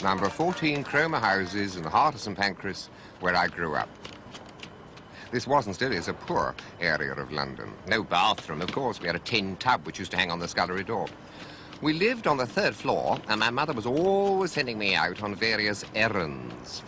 number 14 Cromer Houses in the heart of St Pancras, where I grew up. This was and still is a poor area of London. No bathroom, of course. We had a tin tub which used to hang on the scullery door. We lived on the 3rd floor, and my mother was always sending me out on various errands.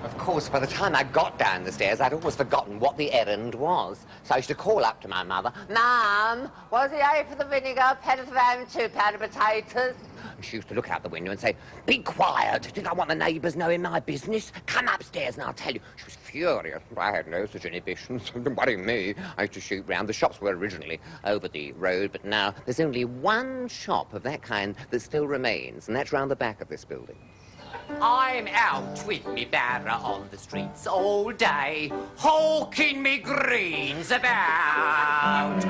Of course, by the time I got down the stairs, I'd almost forgotten what the errand was. So I used to call up to my mother, "Mum, was the A for the vinegar, penny for them, 2 pound of potatoes?" And she used to look out the window and say, "Be quiet. Did I want the neighbours knowing my business? Come upstairs and I'll tell you." She was furious, but I had no such inhibitions. Don't worry me. I used to shoot round. The shops were originally over the road, but now there's only one shop of that kind that still remains, and that's round the back of this building. I'm out with me barrow on the streets all day, hawking me greens about.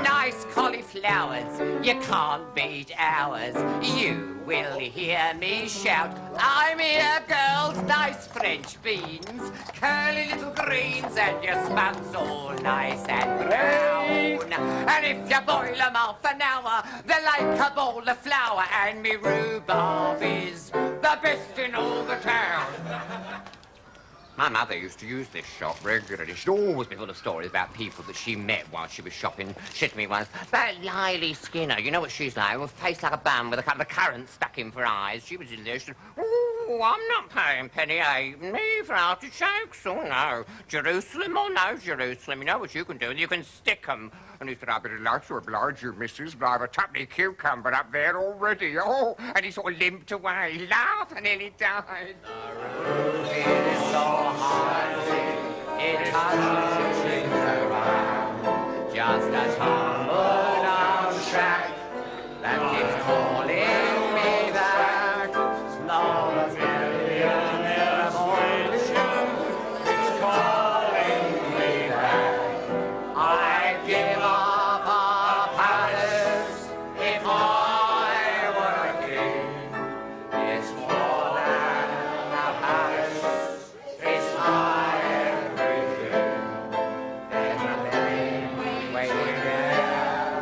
Nice cauliflowers, you can't beat ours. You will hear me shout, "I'm here, girls, nice French beans, curly little greens, and your spuds all nice and brown. And if you boil 'em half an hour, they're like a bowl of flour, and me rhubarb is the best in all the town." My mother used to use this shop regularly. She'd always be full of stories about people that she met while she was shopping. She said to me once, "That Lily Skinner, you know what she's like? With a face like a bum with a couple of currants stuck in for eyes. She was delicious." "Oh, I'm not paying penny halfpenny for artichokes. Oh, no. Jerusalem or no Jerusalem. You know what you can do? You can stick 'em." And he said, "I'd be delighted to oblige you, missus, but I have a tuppenny cucumber up there already." Oh, and he sort of limped away. He laughed and nearly died. It is so hard, it touches around, just a tumbled on track that keeps calling me back. Love is million emotion, it's calling me back. I give up a palace if I were a king. It's more than a palace, it's my everything. There's a lily waiting there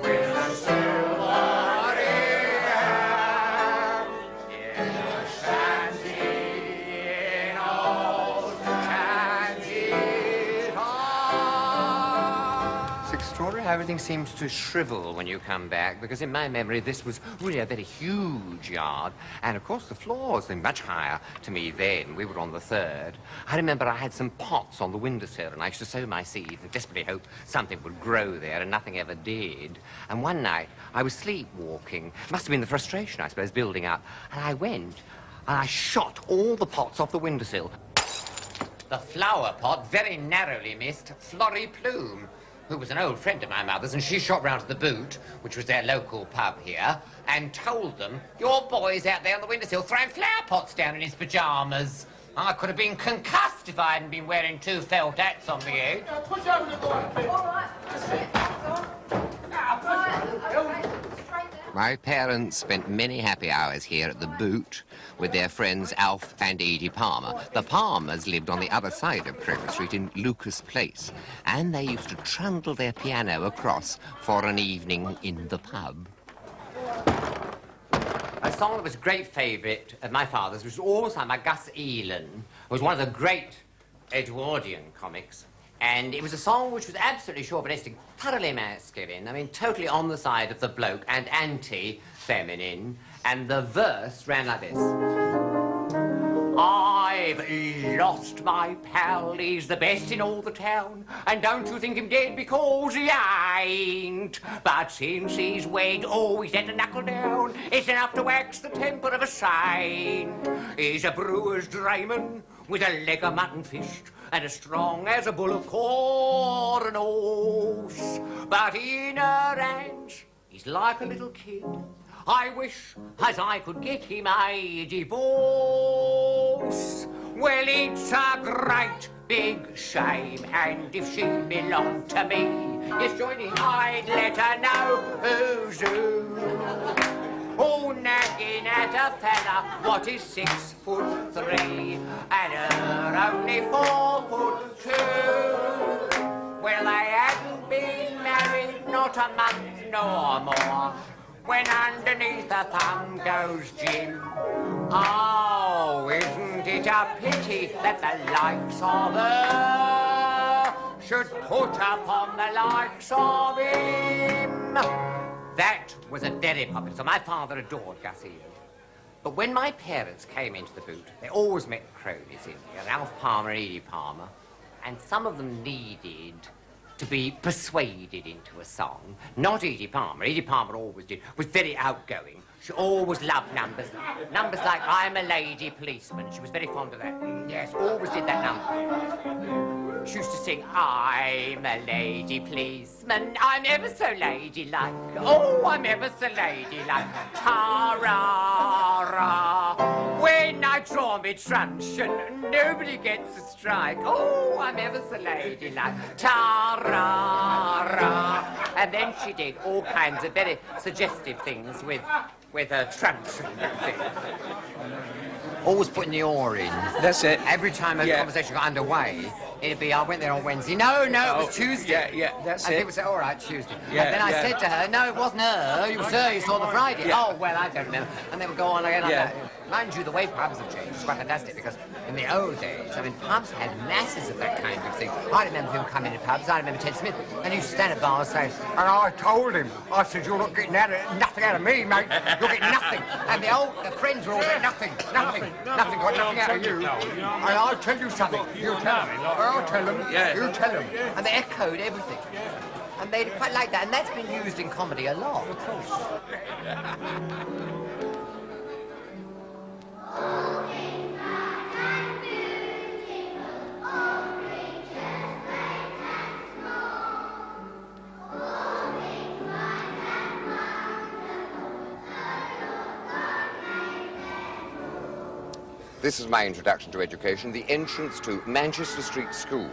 with a silvery hair in a shanty in old Candy Hall. It's extraordinary how everything seems to shrivel when you come back, because in my memory this was really a very huge yard, and of course the floors were much higher to me then. We were on the 3rd. I remember I had some pots on the windowsill, and I used to sow my seeds and desperately hope something would grow there, and nothing ever did. And one night I was sleepwalking. Must have been the frustration, I suppose, building up, and I went and I shot all the pots off the windowsill. The flower pot very narrowly missed Florrie Plume, who was an old friend of my mother's, and she shot round to the Boot, which was their local pub here, and told them, "Your boy's out there on the windowsill throwing flower pots down in his pyjamas." I could have been concussed if I hadn't been wearing 2 felt hats on the head. Push over the door, please. All right. My parents spent many happy hours here at the Boot with their friends Alf and Edie Palmer. The Palmers lived on the other side of Cromer Street in Lucas Place, and they used to trundle their piano across for an evening in the pub. A song that was a great favourite of my father's was always sung by Gus Elan, who was one of the great Edwardian comics. And it was a song which was absolutely chauvinistic, thoroughly masculine, I mean, totally on the side of the bloke and anti-feminine. And the verse ran like this. "I've lost my pal, he's the best in all the town, and don't you think him dead because he ain't. But since he's wed, oh, he's had to knuckle down, it's enough to wax the temper of a saint. He's a brewer's drayman with a leg of mutton fished, and as strong as a bull of corn horse. But in her hands, he's like a little kid. I wish as I could get him a divorce. Well, it's a great big shame, and if she belonged to me, yes, join in, I'd let her know who's who. Oh, nagging at a fella, what is 6'3", and her only 4'2". Well, they hadn't been married not a month nor more, when underneath the thumb goes Jim. Oh, isn't it a pity that the likes of her should put upon the likes of him? That was a very popular song. My father adored Gussie. But when my parents came into the boot, they always met cronies in here, Ralph Palmer and Edie Palmer, and some of them needed to be persuaded into a song. Not Edie Palmer. Edie Palmer always did, was very outgoing. She always loved numbers. Numbers like I'm a lady policeman. She was very fond of that. Yes, always did that number. She used to sing, I'm a lady policeman. I'm ever so ladylike. Oh, I'm ever so ladylike. Ta-ra-ra. When I draw me truncheon, nobody gets a strike. Oh, I'm ever so ladylike. Ta-ra-ra. And then she did all kinds of very suggestive things with a truncheon thing. Always putting the oar in. That's it. Every time a conversation got underway, it'd be, I went there on Wednesday. No, it was Tuesday. Yeah, that's and it. people say, all right, Tuesday. Yeah, and then I said to her, no, it wasn't her. It was her you saw the Friday. Yeah. Oh, well, I don't remember. And they would go on again like that. Mind you, the way pubs have changed is quite fantastic because in the old days, I mean, pubs had masses of that kind of thing. I remember people coming to pubs. I remember Ted Smith, and he used to stand at bars saying, and I told him, I said, you're not getting nothing out of me, mate. You're getting nothing. And the friends were all saying, nothing, got nothing out of you. And I'll tell you something. You tell them. I'll tell them. You tell them. And they echoed everything. And they quite like that. And that's been used in comedy a lot, of course. This is my introduction to education, the entrance to Manchester Street School.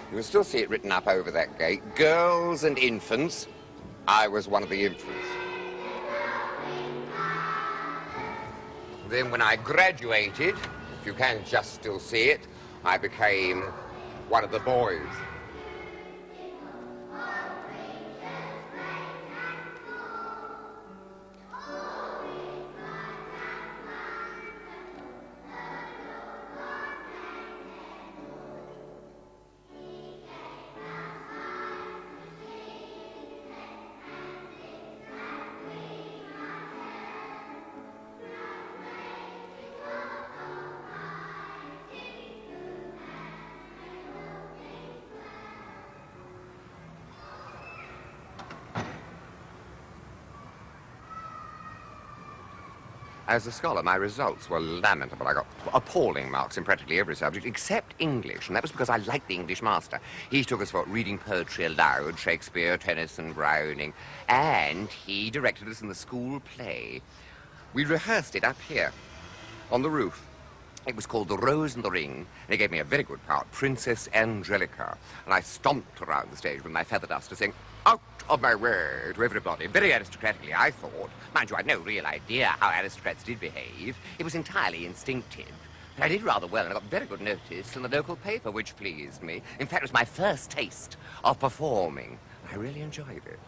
You can still see it written up over that gate. Girls and infants. I was one of the infants. Then when I graduated, if you can just still see it, I became one of the boys. As a scholar, my results were lamentable. I got appalling marks in practically every subject except English, and that was because I liked the English master. He took us for reading poetry aloud, Shakespeare, Tennyson, Browning, and he directed us in the school play. We rehearsed it up here, on the roof. It was called The Rose and the Ring, and he gave me a very good part, Princess Angelica, and I stomped around the stage with my feather duster saying, out of my way to everybody, very aristocratically, I thought. Mind you, I had no real idea how aristocrats did behave. It was entirely instinctive. But I did rather well, and I got very good notice in the local paper, which pleased me. In fact, it was my first taste of performing. I really enjoyed it.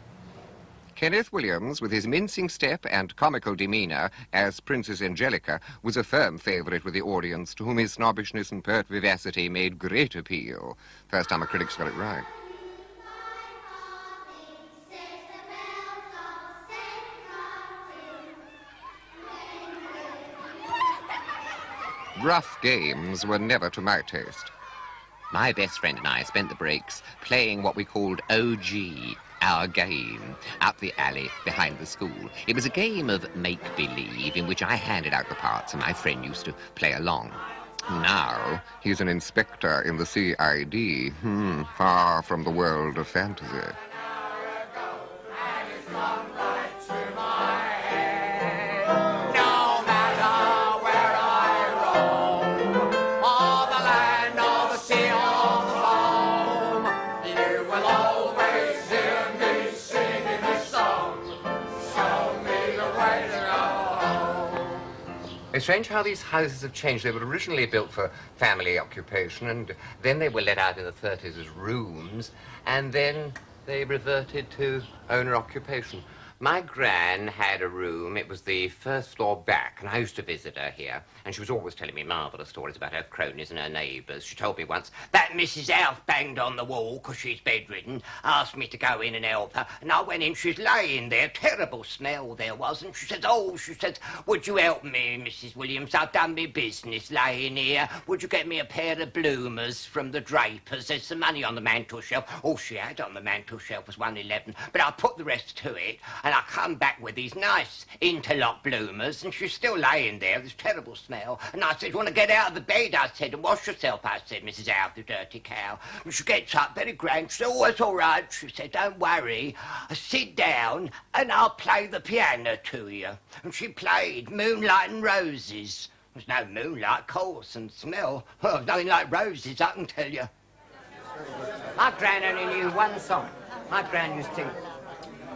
Kenneth Williams, with his mincing step and comical demeanour as Princess Angelica, was a firm favourite with the audience, to whom his snobbishness and pert vivacity made great appeal. First time a critic's got it right. Rough games were never to my taste. My best friend and I spent the breaks playing what we called OG, our game, up the alley behind the school. It was a game of make-believe in which I handed out the parts and my friend used to play along. Now, he's an inspector in the CID, far from the world of fantasy. It's strange how these houses have changed. They were originally built for family occupation, and then they were let out in the 30s as rooms, and then they reverted to owner occupation. My gran had a room. It was the first floor back, and I used to visit her here. And she was always telling me marvellous stories about her cronies and her neighbours. She told me once that Mrs. Alf banged on the wall because she's bedridden, asked me to go in and help her. And I went in, she was laying there, terrible smell there was. And she says, would you help me, Mrs. Williams? I've done me business laying here. Would you get me a pair of bloomers from the drapers? There's some money on the mantelshelf. All she had on the mantelshelf was 1.11, but I put the rest to it. And I come back with these nice interlock bloomers, and she's still laying there, this terrible smell. And I said, you want to get out of the bed, I said, and wash yourself, I said, Mrs. Alf, you dirty cow. And she gets up, very grand. She said, oh, it's all right. She said, don't worry. Sit down, and I'll play the piano to you. And she played Moonlight and Roses. There's no moonlight, of course, and smell. Well, nothing like roses, I can tell you. My gran only knew one song. My gran used to sing,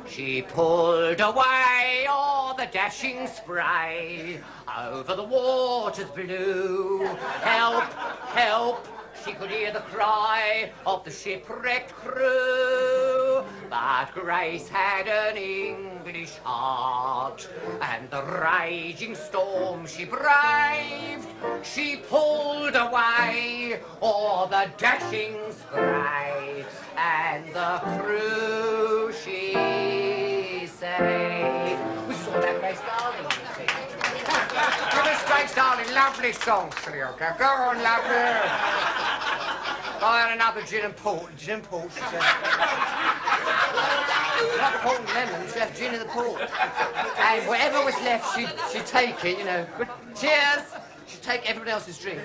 she pulled away all the dashing spray over the waters blue. Help, help, she could hear the cry of the shipwrecked crew. But Grace had an English heart, and the raging storm she braved. She pulled away all the dashing spray, and the crew she saved. We saw that Grace Darling, you see. Miss Grace Darling, lovely song, Silioka. Go on, lovely. I had another gin and port. Gin and port, she said. Not port and lemon, she'd have gin in the port. And whatever was left, she'd take it, you know. Good. Cheers! She'd take everyone else's drink.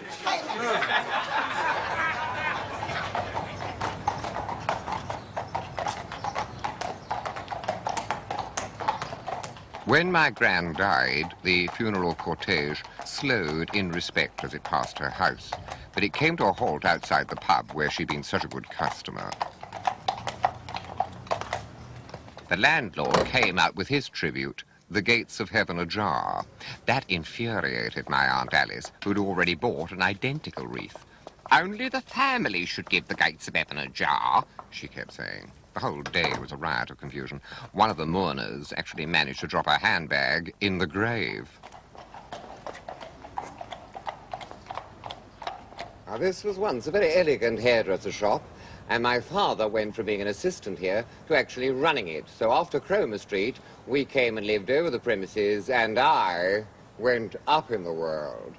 When my gran died, the funeral cortege slowed in respect as it passed her house, but it came to a halt outside the pub where she'd been such a good customer. The landlord came out with his tribute, The Gates of Heaven Ajar. That infuriated my Aunt Alice, who'd already bought an identical wreath. Only the family should give the Gates of Heaven ajar, she kept saying. The whole day was a riot of confusion. One of the mourners actually managed to drop her handbag in the grave. Now, this was once a very elegant hairdresser shop, and my father went from being an assistant here to actually running it. So after Cromer Street, we came and lived over the premises, and I went up in the world.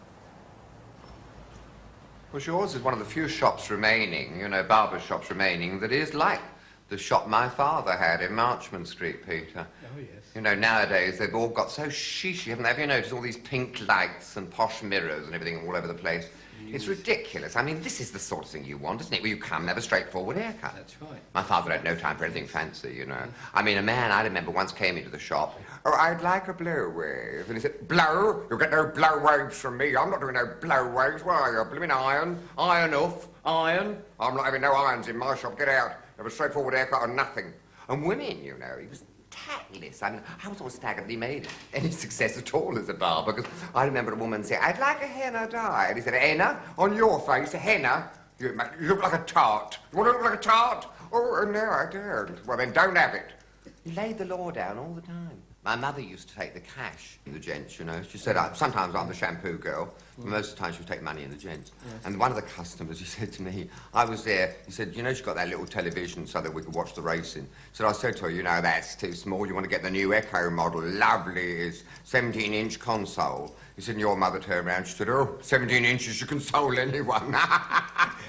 Well, yours is one of the few shops remaining, you know, barber shops remaining, that is like the shop my father had in Marchmont Street, Peter. Oh, yes. You know, nowadays they've all got so shishy, haven't they? Have you noticed all these pink lights and posh mirrors and everything all over the place? It's ridiculous. I mean, this is the sort of thing you want, isn't it? Where you come and have a straightforward haircut. That's right. My father had no time for anything fancy, you know. I mean, a man I remember once came into the shop. Oh, I'd like a blow wave. And he said, blow? You'll get no blow waves from me. I'm not doing no blow waves. Why are you? Blooming iron. Iron off. Iron. I'm not having no irons in my shop. Get out. Have a straightforward haircut or nothing. And women, you know, he was tactless. I mean, I was always staggered that he made any success at all as a barber, because I remember a woman saying, I'd like a henna dye. And he said, henna? On your face, a henna? You look like a tart. You want to look like a tart? Oh, no, I don't. Well, then don't have it. He laid the law down all the time. My mother used to take the cash in the gents, you know. She said, sometimes I'm the shampoo girl, but most of the time she'll take money in the gents. Yes. And one of the customers, he said to me, I was there, he said, you know, she's got that little television so that we could watch the racing. So I said to her, you know, that's too small. You want to get the new Echo model. Lovely, it's 17-inch console. He said, and your mother turned around, she said, oh, 17 inches, you console anyone.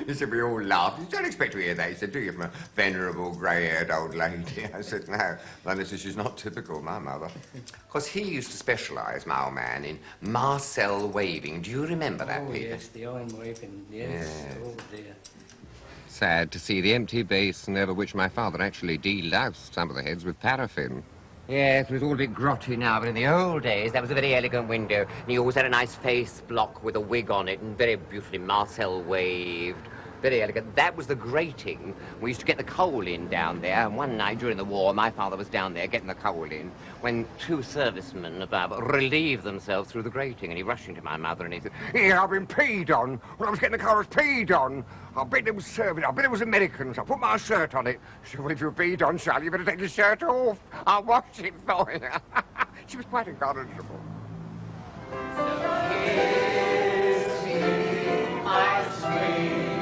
He said, we all laughed. You don't expect to hear that. He said, do you, from a venerable, grey-haired old lady? I said, no. And he said, she's not typical, my mother. Because he used to specialise, my old man, in Marcel waving. Do you remember that, Peter? Oh, yes, the iron waving, yes. Oh, dear. Sad to see the empty basin over which my father actually deloused some of the heads with paraffin. Yes, it was all a bit grotty now, but in the old days, that was a very elegant window. And he always had a nice face block with a wig on it, and very beautifully Marcel waved. Very elegant. That was the grating. We used to get the coal in down there. And one night during the war, my father was down there getting the coal in when two servicemen relieved themselves through the grating. And he rushed into my mother and he said, "Here, I've been peed on. When I was getting the coal, I was peed on. I bet it was Serbian. I bet it was Americans. I put my shirt on it." She said, "Well, if you're peed on, Sally, you better take your shirt off. I'll wash it for you." She was quite incorrigible. Kiss me, my sweet.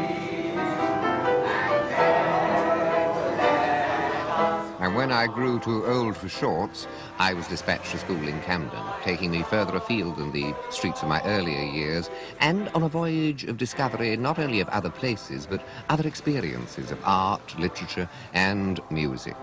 And when I grew too old for shorts, I was dispatched to school in Camden, taking me further afield than the streets of my earlier years, and on a voyage of discovery not only of other places, but other experiences of art, literature, and music.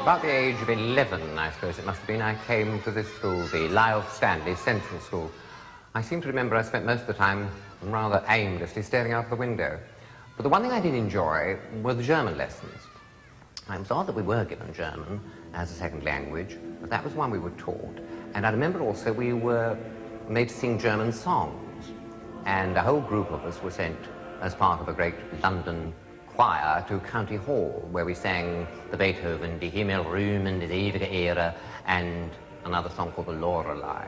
About the age of 11, I suppose it must have been, I came to this school, the Lyle Stanley Central School. I seem to remember I spent most of the time rather aimlessly staring out the window. But the one thing I did enjoy were the German lessons. I was odd that we were given German as a second language, but that was one we were taught. And I remember also we were made to sing German songs. And a whole group of us were sent as part of a great London choir to County Hall, where we sang the Beethoven, Die Himmel rühmen, die ewige Ehre, and another song called the Lorelei.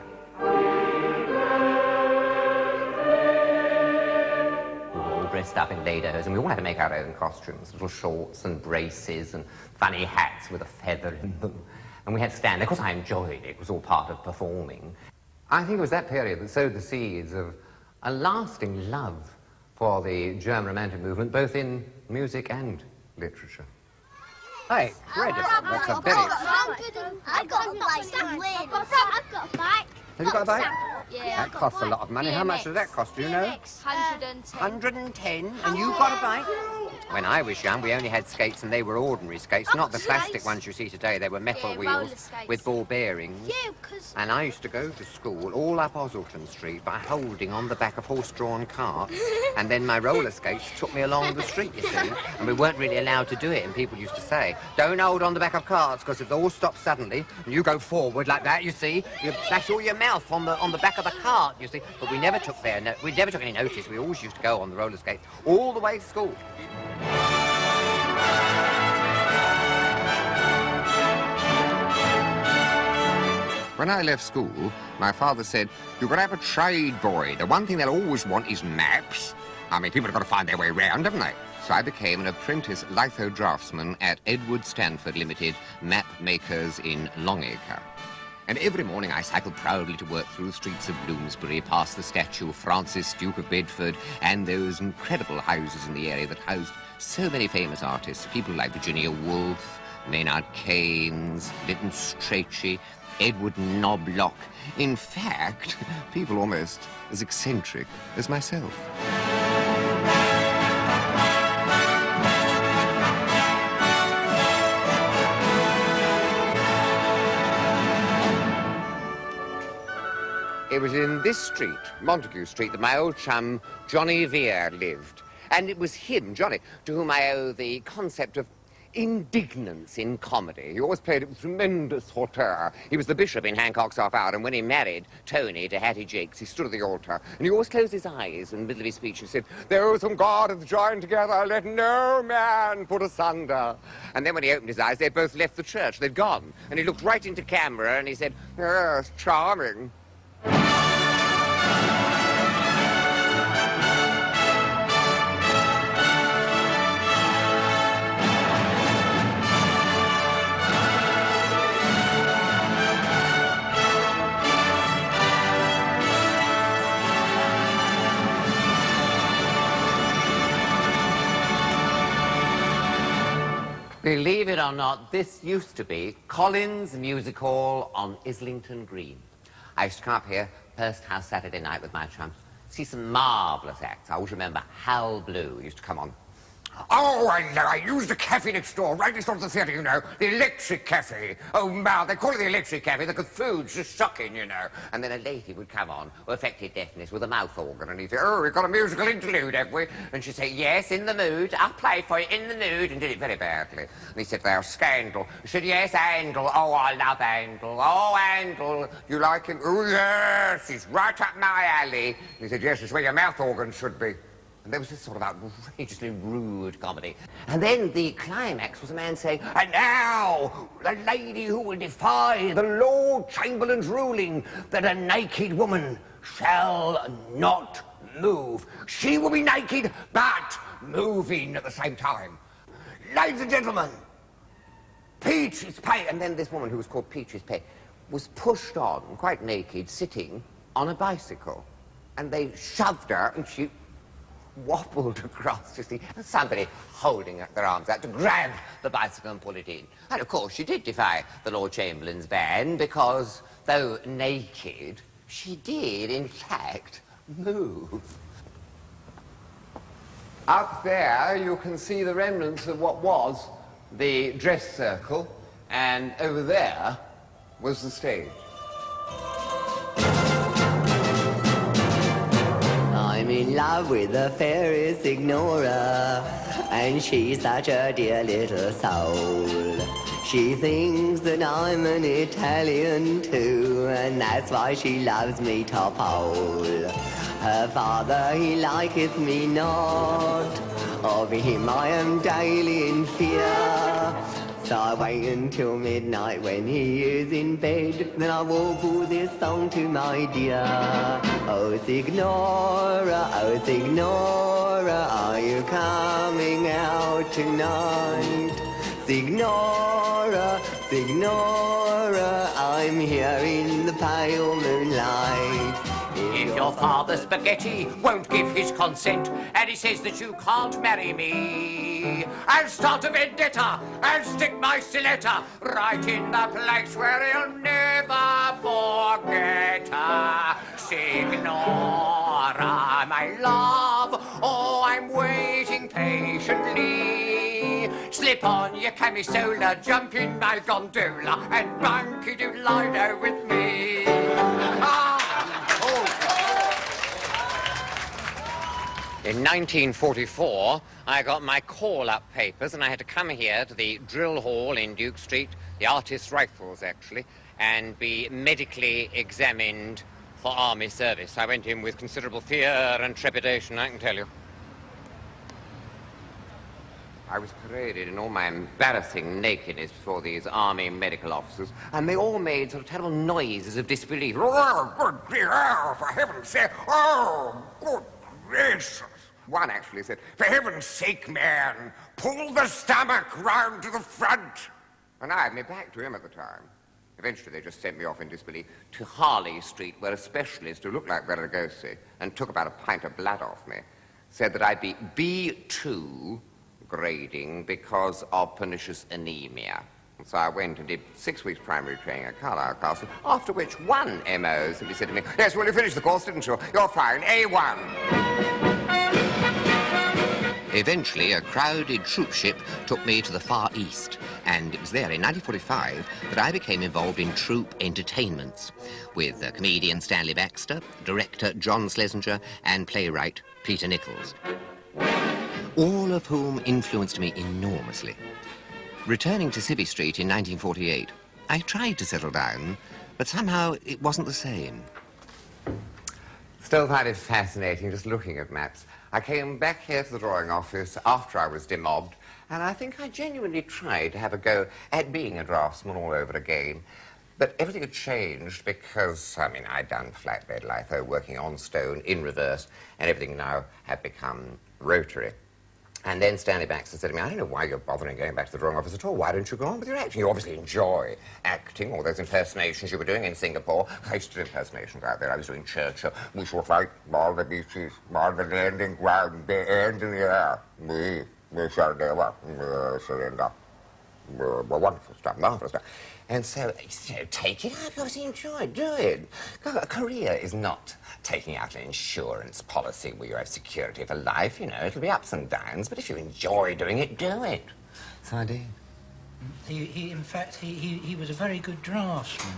We were all dressed up in lederhosen, and we all had to make our own costumes, little shorts and braces and funny hats with a feather in them. And we had to stand there. Of course, I enjoyed it. It was all part of performing. I think it was that period that sowed the seeds of a lasting love for the German Romantic movement, both in music and literature. Hey, incredible. That's a very... I've got a bike. I've got a bike. Have you got a bike? Yeah. That costs a lot of money. How much does that cost, do you know? 110. 110? And you got a bike? When I was young, we only had skates, and they were ordinary skates, not the plastic ones you see today. They were metal wheels with ball bearings. Yeah, because... And I used to go to school all up Osselton Street by holding on the back of horse-drawn carts. And then my roller skates took me along the street, you see. And we weren't really allowed to do it. And people used to say, "Don't hold on the back of carts, because if the horse stops suddenly, and you go forward like that, you see, you flash all your mouth on the back of the cart, you see." But we never took any notice. We always used to go on the roller skates all the way to school. When I left school, my father said, "You've got to have a trade, boy. The one thing they'll always want is maps. I mean, people have got to find their way round, haven't they?" So I became an apprentice litho draftsman at Edward Stanford Limited, map makers in Longacre. And every morning I cycled proudly to work through the streets of Bloomsbury, past the statue of Francis, Duke of Bedford, and those incredible houses in the area that housed so many famous artists, people like Virginia Woolf, Maynard Keynes, Lytton Strachey, Edward Knobloch. In fact, people almost as eccentric as myself. It was in this street, Montague Street, that my old chum, Johnny Vere, lived. And it was him, Johnny, to whom I owe the concept of indignance in comedy. He always played it with tremendous hauteur. He was the bishop in Hancock's Half Hour, and when he married Tony to Hattie Jakes, he stood at the altar, and he always closed his eyes in the middle of his speech and said, "Those whom God hath joined together, let no man put asunder." And then when he opened his eyes, they'd both left the church. They'd gone. And he looked right into camera, and he said, "Yes, charming." Believe it or not, this used to be Collins Music Hall on Islington Green. I used to come up here first house Saturday night with my chums, see some marvellous acts. I always remember Hal Blue used to come on. Oh, I used the cafe next door, right next door to the theatre, you know. The electric cafe. Oh, man, they call it the electric cafe. The food's just shocking, you know. And then a lady would come on, who affected deafness, with a mouth organ, and he'd say, oh, we've got a musical interlude, have we? And she'd say, yes, in the mood. I'll play for you, in the mood, and did it very badly. And he said, there, Scandal. She said, yes, Handel. Oh, I love Handel. Oh, Handel. You like him? Oh, yes, he's right up my alley. And he said, yes, it's where your mouth organ should be. And there was this sort of outrageously rude comedy. And then the climax was a man saying, and now, the lady who will defy the Lord Chamberlain's ruling that a naked woman shall not move. She will be naked, but moving at the same time. Ladies and gentlemen, Peach's Pay. And then this woman, who was called Peach's Pay, was pushed on, quite naked, sitting on a bicycle. And they shoved her, and she wobbled across, you see, and somebody holding their arms out to grab the bicycle and pull it in. And of course she did defy the Lord Chamberlain's ban, because though naked, she did in fact move. Up there you can see the remnants of what was the dress circle, and over there was the stage. I'm in love with the fairest Ignora, and she's such a dear little soul. She thinks that I'm an Italian too, and that's why she loves me top hole. Her father, he liketh me not, of him I am daily in fear. So I wait until midnight when he is in bed, then I warble this song to my dear. Oh, Signora, are you coming out tonight? Signora, I'm here in the pale moonlight. If your father Spaghetti won't give his consent, and he says that you can't marry me, I'll start a vendetta and stick my stiletto right in the place where he'll never forget her. Signora, my love, oh, I'm waiting patiently. Slip on your camisola, jump in my gondola, and bunky-do-lido with me. In 1944, I got my call-up papers, and I had to come here to the drill hall in Duke Street, the Artists' Rifles, actually, and be medically examined for army service. I went in with considerable fear and trepidation, I can tell you. I was paraded in all my embarrassing nakedness before these army medical officers, and they all made sort of terrible noises of disbelief. Oh, good grief, oh, for heaven's sake, oh, good gracious. One actually said, for heaven's sake, man, pull the stomach round to the front. And I had my back to him at the time. Eventually, they just sent me off in disbelief to Harley Street, where a specialist who looked like Veragossi and took about a pint of blood off me said that I'd be B2 grading because of pernicious anemia. And so I went and did 6 weeks primary training at Carlisle Castle, after which one MO simply said to me, yes, well, you finished the course, didn't you? You're fine, A1. Eventually, a crowded troopship took me to the Far East, and it was there in 1945 that I became involved in troop entertainments with comedian Stanley Baxter, director John Schlesinger, and playwright Peter Nichols, all of whom influenced me enormously. Returning to Civvy Street in 1948, I tried to settle down, but somehow it wasn't the same. Still find it fascinating just looking at maps. I came back here to the drawing office after I was demobbed, and I think I genuinely tried to have a go at being a draftsman all over again. But everything had changed because, I mean, I'd done flatbed litho, working on stone, in reverse, and everything now had become rotary. And then Stanley Baxter said to me, I don't know why you're bothering going back to the drawing office at all. Why don't you go on with your acting? You obviously enjoy acting, all those impersonations you were doing in Singapore. I used to do impersonations out there. I was doing Churchill. We shall fight all the beaches, all the landing ground, the end in the air. We shall never surrender. Wonderful stuff, marvelous stuff. And so, you know, take it up, obviously enjoy it, do it. A career is not taking out an insurance policy where you have security for life. You know, it'll be ups and downs, but if you enjoy doing it, do it. So I did. In fact, he was a very good draftsman.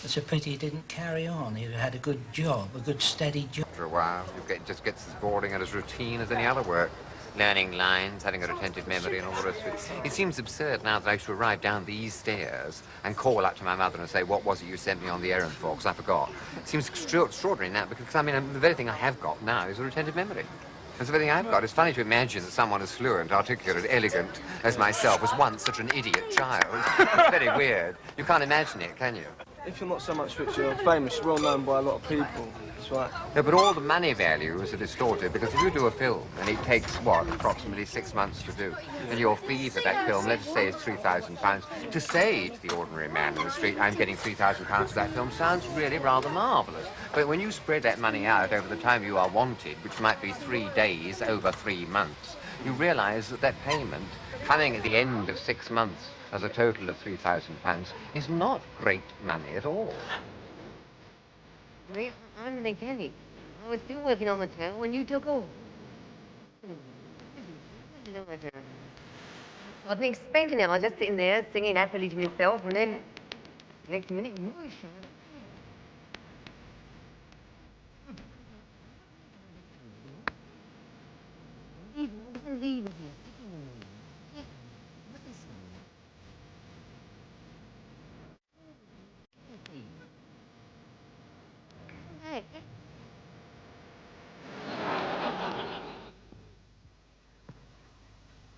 It's a pity he didn't carry on. He had a good job, a good steady job. After a while, just gets as boring and as routine as any other work. Learning lines, having a retentive memory and all the rest of it. It seems absurd now that I used to arrive down these stairs and call up to my mother and say, what was it you sent me on the errand for, because I forgot. It seems extraordinary now, because, I mean, the very thing I have got now is a retentive memory. That's the very thing I've got. It's funny to imagine that someone as fluent, articulate, elegant as myself was once such an idiot child. It's very weird. You can't imagine it, can you? If you're not so much rich, you're famous, well known by a lot of people. That's right. No, but all the money values are distorted, because if you do a film, and it takes, what, approximately 6 months to do, and your fee for that film, let's say, is £3,000, to say to the ordinary man in the street, I'm getting £3,000 for that film, sounds really rather marvellous. But when you spread that money out over the time you are wanted, which might be 3 days over 3 months, you realise that that payment, coming at the end of 6 months as a total of £3,000, is not great money at all. I'm the mechanic. I was still working on the town when you took over. I wasn't expecting it. I was just sitting there singing happily to myself, and then next minute, whoosh.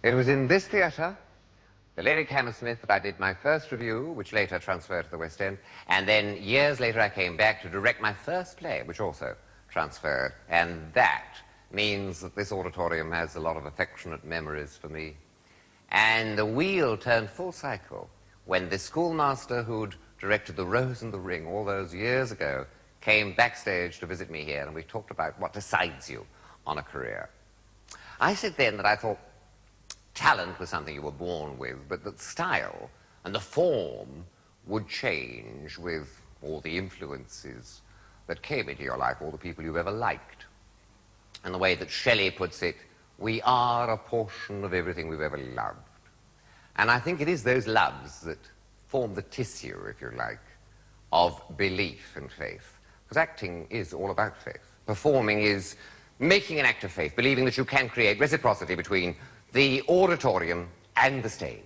It was in this theatre, the Lyric Hammersmith, that I did my first review, which later transferred to the West End, and then years later I came back to direct my first play, which also transferred, and that means that this auditorium has a lot of affectionate memories for me. And the wheel turned full cycle when the schoolmaster who'd directed The Rose and the Ring all those years ago came backstage to visit me here, and we talked about what decides you on a career. I said then that I thought talent was something you were born with, but that style and the form would change with all the influences that came into your life, all the people you've ever liked. And the way that Shelley puts it, we are a portion of everything we've ever loved. And I think it is those loves that form the tissue, if you like, of belief and faith. Because acting is all about faith. Performing is making an act of faith, believing that you can create reciprocity between the auditorium and the stage.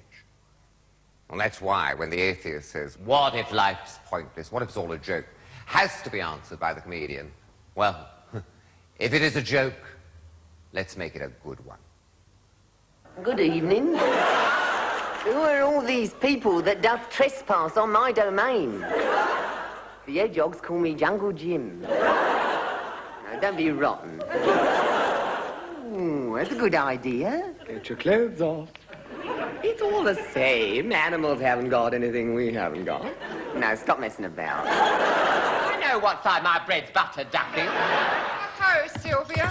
And that's why when the atheist says, what if life's pointless, what if it's all a joke, has to be answered by the comedian, well, if it is a joke, let's make it a good one. Good evening. Who are all these people that doth trespass on my domain? The hedgehogs call me Jungle Jim. Now, don't be rotten. Ooh, that's a good idea. Get your clothes off. It's all the same. Animals haven't got anything we haven't got. Now, stop messing about. I know what side my bread's buttered, duckling. Hello, Sylvia.